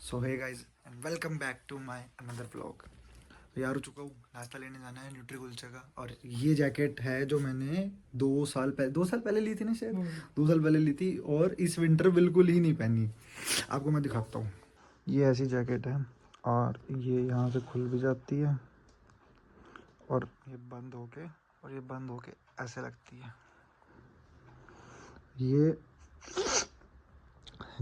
So hey guys and welcome back to my another vlog. तैयार हो चुका हूँ, नाश्ता लेने जाना है न्यूट्री कुलचे का। और ये जैकेट है जो मैंने 2 साल पहले ली थी ना, शायद 2 साल पहले ली थी, और इस विंटर बिल्कुल ही नहीं पहनी। आपको मैं दिखाता हूँ। ये ऐसी जैकेट है और ये यहाँ से खुल भी जाती है और ये बंद होके ऐसे लगती है। ये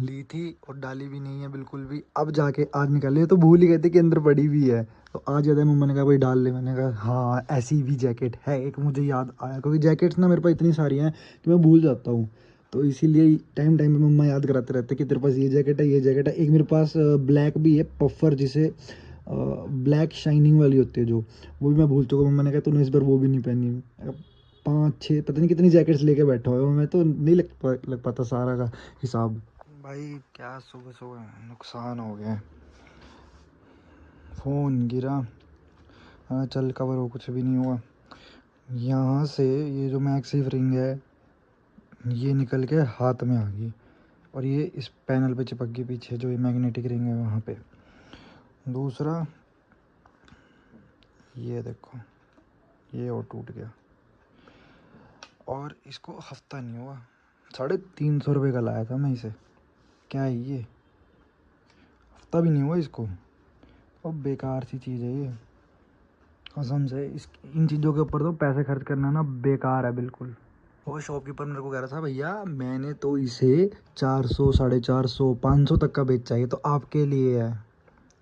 ली थी और डाली भी नहीं है बिल्कुल भी। अब जाके आज निकाली है, तो भूल ही गए थे कि अंदर पड़ी भी है। तो आज याद है, मम्मा ने कहा भाई डाल ले। मैंने कहा हाँ, ऐसी भी जैकेट है एक, मुझे याद आया क्योंकि जैकेट्स ना मेरे पास इतनी सारी हैं कि मैं भूल जाता हूँ। तो इसीलिए टाइम टाइम पे मम्मा याद कराते रहते कि तेरे पास ये जैकेट है, ये जैकेट है। एक मेरे पास ब्लैक भी है, पफर, जिसे ब्लैक शाइनिंग वाली होती है जो, वो भी मैं भूल चुका। मम्मा ने कहा तूने इस बार वो भी नहीं पहनी। अब 5-6 पता नहीं कितनी जैकेट्स लेके बैठा हुआ हूँ मैं, तो नहीं लग पाता सारा का हिसाब। भाई क्या सुबह सुबह नुकसान हो गया। फ़ोन गिरा। हाँ चल कवर हो, कुछ भी नहीं हुआ। यहाँ से ये जो मैक्सिफ रिंग है ये निकल के हाथ में आ गई और ये इस पैनल पे चिपक गई पीछे, जो ये मैग्नेटिक रिंग है वहाँ पे। दूसरा ये देखो, ये और टूट गया। और इसको हफ्ता नहीं हुआ, 350 रुपये का लाया था मैं इसे। क्या है ये, हफ्ता भी नहीं हुआ इसको। और बेकार सी चीज़ है ये, कसम से। इस इन चीज़ों के ऊपर तो पैसे खर्च करना ना बेकार है बिल्कुल। वो शॉपकीपर मेरे को कह रहा था भैया मैंने तो इसे 400, 450, 500 तक का बेचा, ये तो आपके लिए है।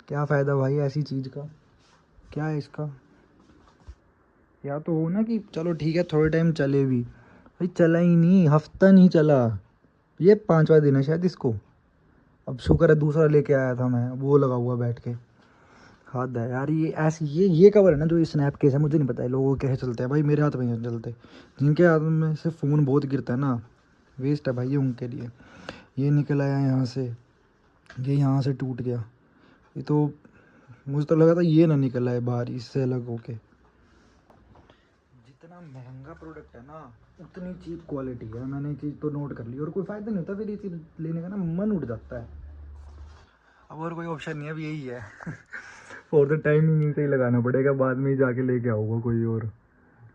क्या फ़ायदा भाई ऐसी चीज़ का, क्या है इसका। या तो हो ना कि चलो ठीक है थोड़े टाइम चले भी, भाई चला ही नहीं, हफ्ता नहीं चला। ये 5वां दिन है शायद इसको। अब शुक्र है दूसरा लेके आया था मैं, वो लगा हुआ बैठ के। हद है यार, ये ऐसी ये कवर है ना जो ये स्नैप केस है, मुझे नहीं पता है लोगों के कैसे चलते हैं भाई, मेरे हाथ में नहीं चलते। जिनके हाथ में से फ़ोन बहुत गिरता है ना, वेस्ट है भाई ये उनके लिए। ये निकल आया यहाँ से, ये यहाँ से टूट गया। ये तो मुझे तो लगा था ये ना निकल आए बाहर इससे अलग होके। जितना महंगा प्रोडक्ट है ना उतनी चीप क्वालिटी है, मैंने ये चीज़ तो नोट कर ली। और कोई फ़ायदा नहीं होता फिर ये चीज़ लेने का ना, मन उठ जाता है। अब और कोई ऑप्शन नहीं है, अब यही है। और तो टाइमिंग से ही लगाना पड़ेगा, बाद में ही जाके लेके आऊँगा कोई और।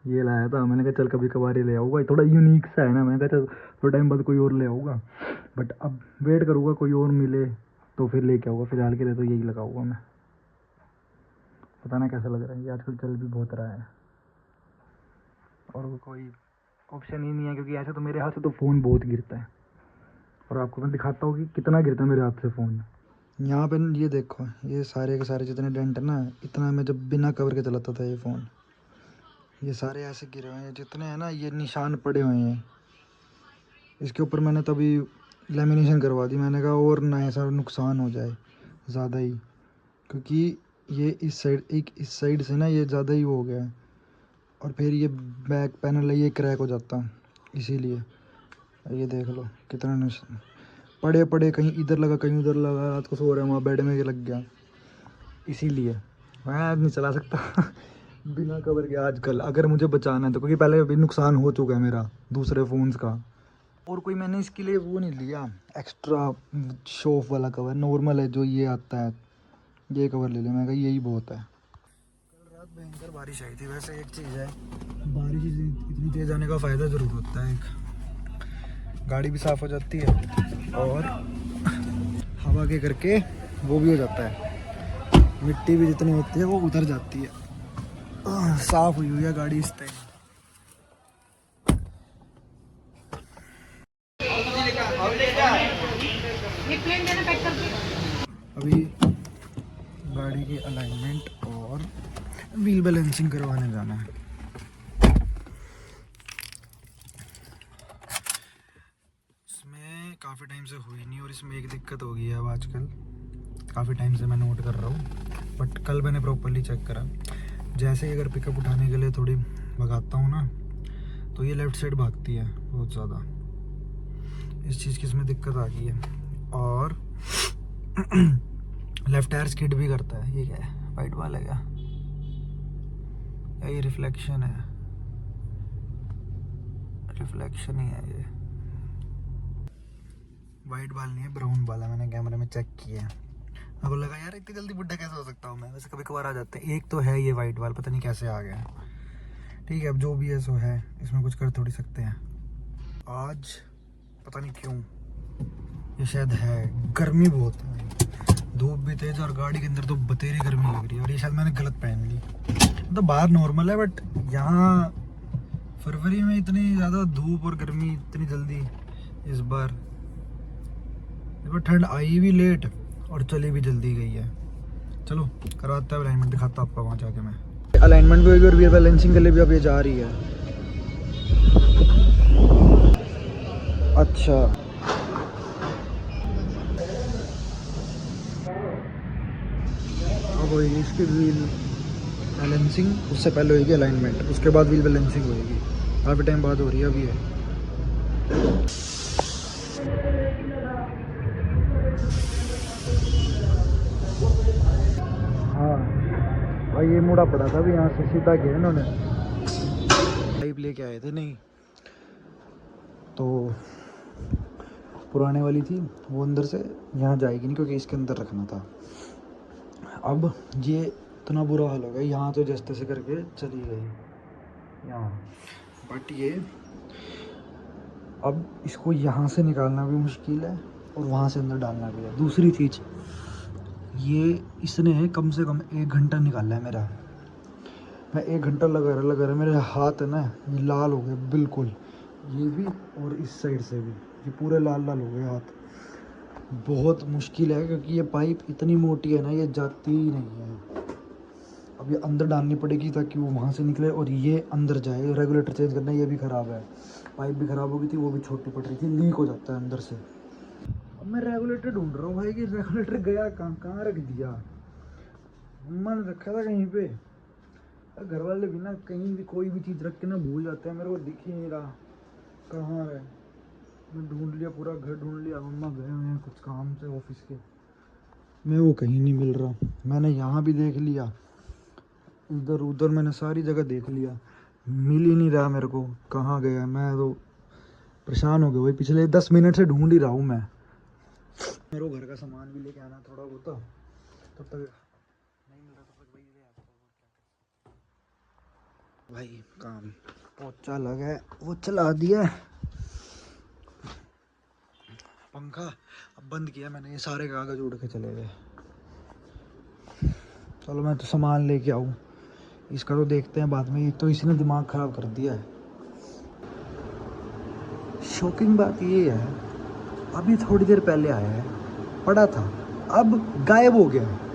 ये लाया था, मैंने कहा चल कभी कभार ही ले आऊँगा, थोड़ा यूनिक सा है ना। मैंने कहा चल थोड़ा टाइम बाद कोई और ले आऊँगा, बट अब वेट करूँगा कोई और मिले तो फिर लेके आऊँगा। फिलहाल के लिए तो यही लगाऊँगा मैं। पता ना कैसा लग रहा है, ये आजकल चल भी बहुत रहा है और कोई ऑप्शन ही नहीं है, क्योंकि ऐसे तो मेरे हाथ से तो फ़ोन बहुत गिरता है। और आपको मैं दिखाता हूँ कि कितना गिरता है मेरे हाथ से फ़ोन। यहाँ पे ये देखो, ये सारे के सारे जितने डेंट है ना, इतना मैं जब बिना कवर के चलाता था ये फ़ोन, ये सारे ऐसे गिरे हुए हैं जितने हैं ना, ये निशान पड़े हुए हैं। इसके ऊपर मैंने तभी लेमिनेशन करवा दी, मैंने कहा और ना ऐसा नुकसान हो जाए ज़्यादा ही, क्योंकि ये इस साइड से ना ये ज़्यादा ही हो गया है। और फिर ये बैक पैनल है ये क्रैक हो जाता, इसीलिए। ये देख लो कितना निशान पड़े पड़े, कहीं इधर लगा कहीं उधर लगा, रात को सो रहे हैं वहाँ बेड में ये लग गया। इसीलिए मैं आज नहीं चला सकता बिना कवर के आजकल, अगर मुझे बचाना है तो, क्योंकि पहले अभी नुकसान हो चुका है मेरा दूसरे फ़ोन्स का। और कोई मैंने इसके लिए वो नहीं लिया एक्स्ट्रा शॉफ वाला कवर, नॉर्मल है जो ये आता है, ये कवर ले लिया। मैं कहा यही बहुत है। कल रात भयंकर बारिश आई थी। वैसे एक चीज़ है, बारिश इतनी तेज़ आने का फ़ायदा ज़रूर होता है, एक गाड़ी भी साफ़ हो जाती है और हवा के करके वो भी हो जाता है, मिट्टी भी जितनी होती है वो उतर जाती है। साफ़ हुई हुई है गाड़ी इस टाइम। अभी गाड़ी की अलाइनमेंट और व्हील बैलेंसिंग करवाने जाना है। इसमें काफ़ी टाइम से हुई नहीं और इसमें एक दिक्कत हो गई है अब आजकल, काफ़ी टाइम से मैं नोट कर रहा हूँ, बट कल मैंने प्रॉपरली चेक करा। जैसे ही अगर पिकअप उठाने के लिए थोड़ी भगाता हूँ ना, तो ये लेफ़्ट साइड भागती है बहुत ज़्यादा। इस चीज़ की इसमें दिक्कत आ गई है। और लेफ़्ट टायर स्किड भी करता है। ये क्या है, वाइट वाला क्या, या ये रिफ्लेक्शन है? रिफ्लेक्शन ही है ये, वाइट बाल नहीं है, ब्राउन बाल है। मैंने कैमरे में चेक किया है। मेरे को लगा यार इतनी जल्दी बुढ़ा कैसे हो सकता हूँ मैं, वैसे कभी कभार आ जाते हैं। एक तो है ये वाइट वाल, पता नहीं कैसे आ गया। ठीक है, अब जो भी है सो है, इसमें कुछ कर थोड़ी सकते हैं। आज पता नहीं क्यों ये शायद है, गर्मी बहुत है, धूप भी तेज और गाड़ी के अंदर तो बतेरी गर्मी लग रही है। और ये शायद मैंने गलत पहन ली, मतलब बाहर नॉर्मल है बट यहाँ फरवरी में इतनी ज़्यादा धूप और गर्मी इतनी जल्दी। इस बार ठंड आई भी लेट और चली भी जल्दी गई है। चलो करवाता है अलाइनमेंट, दिखाता हूँ आपको वहाँ जाके। मैं अलाइनमेंट भी होगी और व्हील बैलेंसिंग के लिए भी अब ये जा रही है। अच्छा अब होगी इसकी व्हील बैलेंसिंग, उससे पहले होगी अलाइनमेंट, उसके बाद व्हील बैलेंसिंग होगी। काफ़ी टाइम बाद हो रही है अभी है। हाँ भाई ये मुड़ा पड़ा था, अभी यहाँ से सीधा किया इन्होंने, पाइप लेके आए थे नहीं तो पुराने वाली थी वो अंदर से यहाँ जाएगी नहीं क्योंकि इसके अंदर रखना था। अब ये इतना बुरा हाल हो गया, यहाँ तो जैसे तैसे करके चली गई यहाँ, बट ये अब इसको यहाँ से निकालना भी मुश्किल है और वहाँ से अंदर डालना भी है। दूसरी चीज़ ये इसने कम से कम 1 घंटा निकाला है मेरा। मैं 1 घंटा लगा रहा, मेरे हाथ है ना ये लाल हो गए बिल्कुल, ये भी और इस साइड से भी, ये पूरे लाल लाल हो गए हाथ। बहुत मुश्किल है क्योंकि ये पाइप इतनी मोटी है ना, ये जाती ही नहीं है। अब ये अंदर डालनी पड़ेगी ताकि वो वहाँ से निकले और ये अंदर जाए। रेगुलेटर चेंज करना, ये भी ख़राब है, पाइप भी ख़राब हो गई थी, वो भी छोटी पड़ रही थी, लीक हो जाता है अंदर से। अब मैं रेगुलेटर ढूंढ रहा हूँ भाई कि रेगुलेटर गया कहाँ रख दिया। मैंने रखा था कहीं पे, घर वाले भी ना कहीं भी कोई भी चीज़ रख के ना भूल जाते हैं, मेरे को दिख ही नहीं रहा कहाँ है। मैं ढूंढ लिया, पूरा घर ढूंढ लिया, मम्मा गए हुए हैं कुछ काम से ऑफिस के, मैं वो कहीं नहीं मिल रहा। मैंने यहाँ भी देख लिया, इधर उधर मैंने सारी जगह देख लिया, मिल ही नहीं रहा मेरे को कहाँ गया। मैं तो परेशान हो गया भाई, पिछले 10 मिनट से ढूंढ ही रहा हूँ मैं। मेरे को घर का सामान भी लेके आना थोड़ा बहुत, तब तक नहीं मिल रहा, तब तक भाई काम पोचा लगा है वो चला दिया, पंखा अब बंद किया मैंने, ये सारे कागज उड़ के चले गए। चलो मैं तो सामान लेके आऊँ, इसका तो देखते हैं बाद में। एक तो इसने दिमाग ख़राब कर दिया है। शॉकिंग बात ये है, अभी थोड़ी देर पहले आया है, पड़ा था, अब गायब हो गया है।